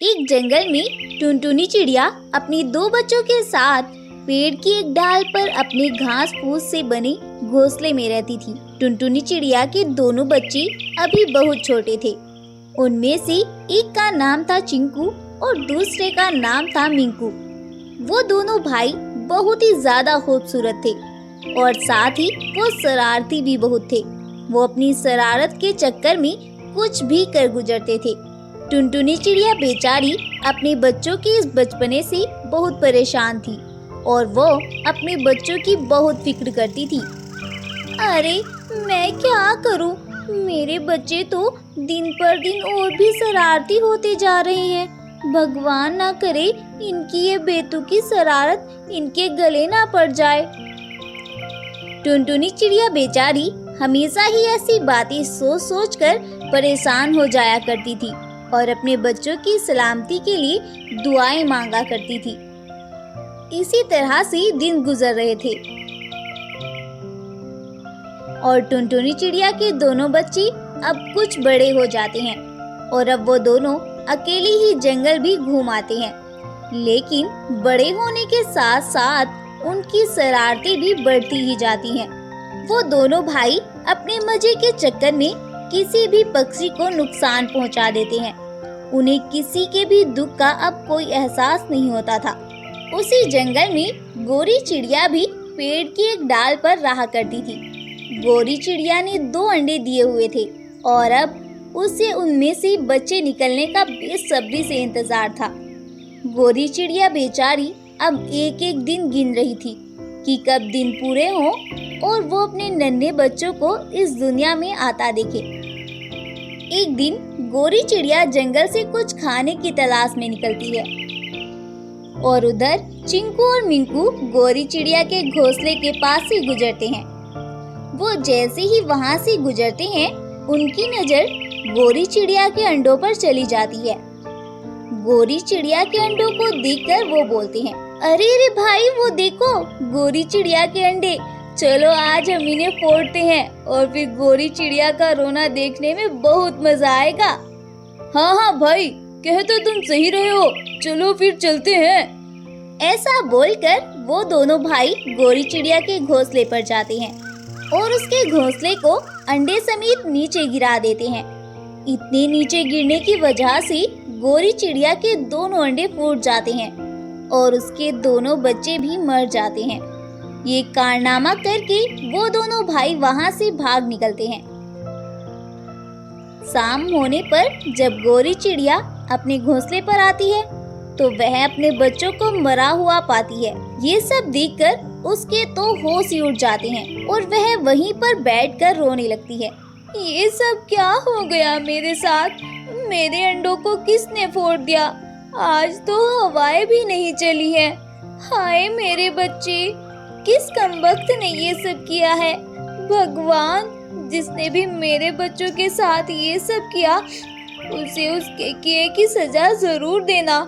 एक जंगल में टुनटुनी चिड़िया अपनी दो बच्चों के साथ पेड़ की एक डाल पर अपने घास फूस से बने घोंसले में रहती थी। टुनटुनी चिड़िया के दोनों बच्चे अभी बहुत छोटे थे। उनमें से एक का नाम था चिंकू और दूसरे का नाम था मिंकू। वो दोनों भाई बहुत ही ज्यादा खूबसूरत थे और साथ ही वो शरारती भी बहुत थे। वो अपनी शरारत के चक्कर में कुछ भी कर गुजरते थे। टुनटुनी चिड़िया बेचारी अपने बच्चों के इस बचपने से बहुत परेशान थी और वो अपने बच्चों की बहुत फिक्र करती थी। अरे मैं क्या करूं? मेरे बच्चे तो दिन पर दिन और भी शरारती होते जा रहे हैं। भगवान ना करे इनकी ये बेतुकी शरारत इनके गले ना पड़ जाए। टुनटुनी चिड़िया बेचारी हमेशा ही ऐसी बातें सोच सोच कर परेशान हो जाया करती थी और अपने बच्चों की सलामती के लिए दुआएं मांगा करती थी। इसी तरह से दिन गुजर रहे थे और टुनटुनी चिड़िया के दोनों बच्चे अब कुछ बड़े हो जाते हैं और अब वो दोनों अकेले ही जंगल भी घूम आते हैं। लेकिन बड़े होने के साथ साथ उनकी शरारतें भी बढ़ती ही जाती हैं। वो दोनों भाई अपने मजे के चक्कर में किसी भी पक्षी को नुकसान पहुंचा देते हैं। उन्हें किसी के भी दुख का अब कोई एहसास नहीं होता था। उसी जंगल में गोरी चिड़िया भी पेड़ की एक डाल पर रहा करती थी। गोरी चिड़िया ने 2 अंडे दिए हुए थे और अब उसे उनमें से बच्चे निकलने का बेसब्री से इंतजार था। गोरी चिड़िया बेचारी अब एक एक दिन गिन रही थी कि कब दिन पूरे हों और वो अपने नन्हे बच्चों को इस दुनिया में आता देखे। एक दिन गोरी चिड़िया जंगल से कुछ खाने की तलाश में निकलती है और उधर चिंकू और मिंकू गोरी चिड़िया के घोंसले के पास से गुजरते हैं। वो जैसे ही वहाँ से गुजरते हैं उनकी नजर गोरी चिड़िया के अंडों पर चली जाती है। गोरी चिड़िया के अंडों को देखकर वो बोलते हैं, अरे रे भाई वो देखो गोरी चिड़िया के अंडे, चलो आज हम इन्हें फोड़ते हैं और फिर गोरी चिड़िया का रोना देखने में बहुत मजा आएगा। हाँ भाई, कह तो तुम सही रहे हो, चलो फिर चलते हैं। ऐसा बोलकर वो दोनों भाई गोरी चिड़िया के घोंसले पर जाते हैं और उसके घोंसले को अंडे समेत नीचे गिरा देते हैं। इतने नीचे गिरने की वजह से गोरी चिड़िया के दोनों अंडे फूट जाते हैं और उसके दोनों बच्चे भी मर जाते हैं। ये कारनामा करके वो दोनों भाई वहाँ से भाग निकलते हैं। शाम होने पर जब गोरी चिड़िया अपने घोंसले पर आती है तो वह अपने बच्चों को मरा हुआ पाती है। ये सब देखकर उसके तो होश ही उड़ जाते हैं और वह वहीं पर बैठकर रोने लगती है। ये सब क्या हो गया मेरे साथ? मेरे अंडों को किसने फोड़ दिया? आज तो हवाएं भी नहीं चली है। हाय मेरे बच्चे, किस कमबख्त ने ये सब किया है? भगवान, जिसने भी मेरे बच्चों के साथ ये सब किया उसे उसके किए की सजा जरूर देना।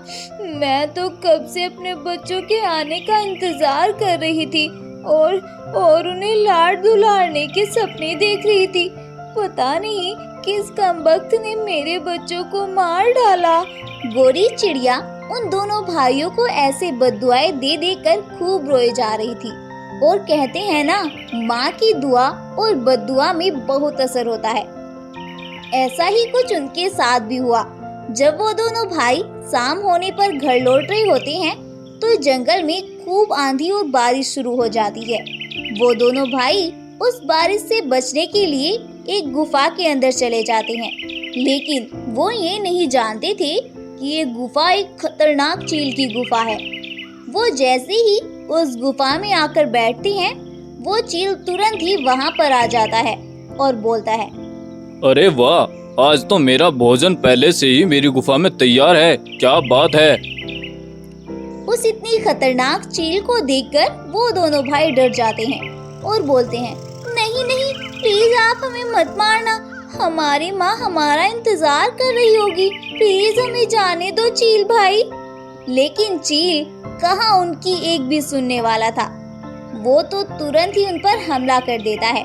मैं तो कब से अपने बच्चों के आने का इंतजार कर रही थी और उन्हें लाड दुलारने के सपने देख रही थी। पता नहीं किस कमबख्त ने मेरे बच्चों को मार डाला। गोरी चिड़िया उन दोनों भाइयों को ऐसे बद्दुआएं दे देकर खूब रोए जा रही थी और कहते हैं ना, माँ की दुआ और बद्दुआ में बहुत असर होता है। ऐसा ही कुछ उनके साथ भी हुआ। जब वो दोनों भाई शाम होने पर घर लौट रहे होते हैं तो जंगल में खूब आंधी और बारिश शुरू हो जाती है। वो दोनों भाई उस बारिश से बचने के लिए एक गुफा के अंदर चले जाते हैं, लेकिन वो ये नहीं जानते थे कि ये गुफा एक खतरनाक चील की गुफा है। वो जैसे ही उस गुफा में आकर बैठते हैं वो चील तुरंत ही वहाँ पर आ जाता है और बोलता है, अरे वाह, आज तो मेरा भोजन पहले से ही मेरी गुफा में तैयार है, क्या बात है। उस इतनी खतरनाक चील को देखकर वो दोनों भाई डर जाते हैं और बोलते हैं, नहीं नहीं, प्लीज आप हमें मत मारना, हमारी माँ हमारा इंतजार कर रही होगी, प्लीज हमें जाने दो चील भाई। लेकिन चील कहाँ उनकी एक भी सुनने वाला था। वो तो तुरंत ही उन पर हमला कर देता है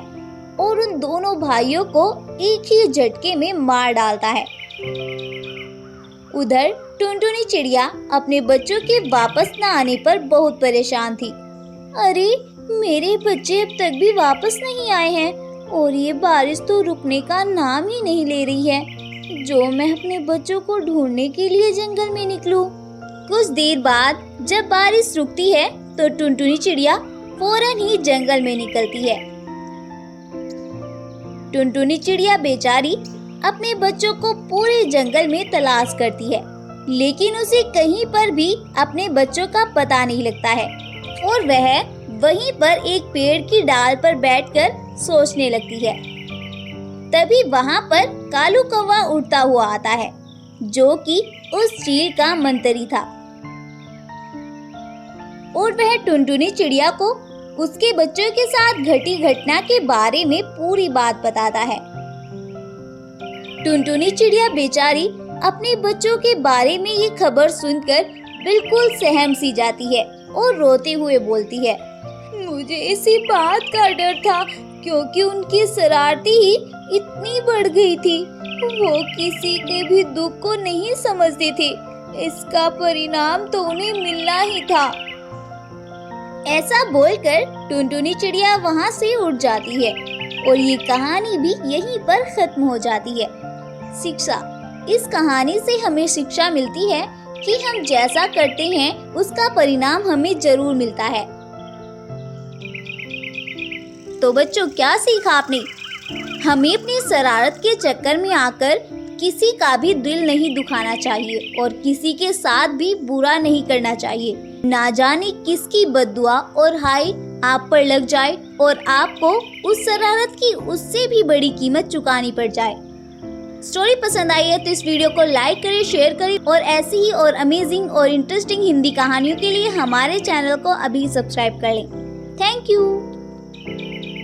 और उन दोनों भाइयों को एक ही झटके में मार डालता है। उधर टुनटुनी चिड़िया अपने बच्चों के वापस न आने पर बहुत परेशान थी। अरे, मेरे बच्चे अब तक भी वापस नहीं आए हैं और ये बारिश तो रुकने का नाम ही नहीं ले रही है। जो मैं अपने बच्चों को ढूंढने के लिए जंगल में निकलूं। कुछ देर बाद जब बारिश रुकती है तो टुनटुनी चिड़िया फौरन ही जंगल में निकलती है। टुनटुनी चिड़िया बेचारी अपने बच्चों को पूरे जंगल में तलाश करती है, लेकिन उसे कहीं पर भी अपने बच्चों का पता नहीं लगता है और वह वहीं पर एक पेड़ की डाल पर बैठकर सोचने लगती है। तभी वहाँ पर कालू कौवा उड़ता हुआ आता है, जो कि उस चील का मंत्री था और वह टुनटुनी चिड़िया को उसके बच्चों के साथ घटी घटना के बारे में पूरी बात बताता है। टुनटुनी चिड़िया बेचारी अपने बच्चों के बारे में ये खबर सुनकर बिल्कुल सहम सी जाती है और रोते हुए बोलती है, मुझे इसी बात का डर था, क्योंकि उनकी शरारती ही इतनी बढ़ गई थी। वो किसी के भी दुख को नहीं समझती थी। इसका परिणाम तो उन्हें मिलना ही था। ऐसा बोलकर टुनटुनी चिड़िया वहाँ से उड़ जाती है और ये कहानी भी यहीं पर खत्म हो जाती है। शिक्षा। इस कहानी से हमें शिक्षा मिलती है कि हम जैसा करते हैं उसका परिणाम हमें जरूर मिलता है। तो बच्चों, क्या सीखा आपने? हमें अपनी शरारत के चक्कर में आकर किसी का भी दिल नहीं दुखाना चाहिए और किसी के साथ भी बुरा नहीं करना चाहिए। ना जाने किसकी बद्दुआ और हाय आप पर लग जाए और आपको उस शरारत की उससे भी बड़ी कीमत चुकानी पड़ जाए। स्टोरी पसंद आई है तो इस वीडियो को लाइक करें, शेयर करें और ऐसी ही और अमेजिंग और इंटरेस्टिंग हिंदी कहानियों के लिए हमारे चैनल को अभी सब्सक्राइब कर लें। Thank you.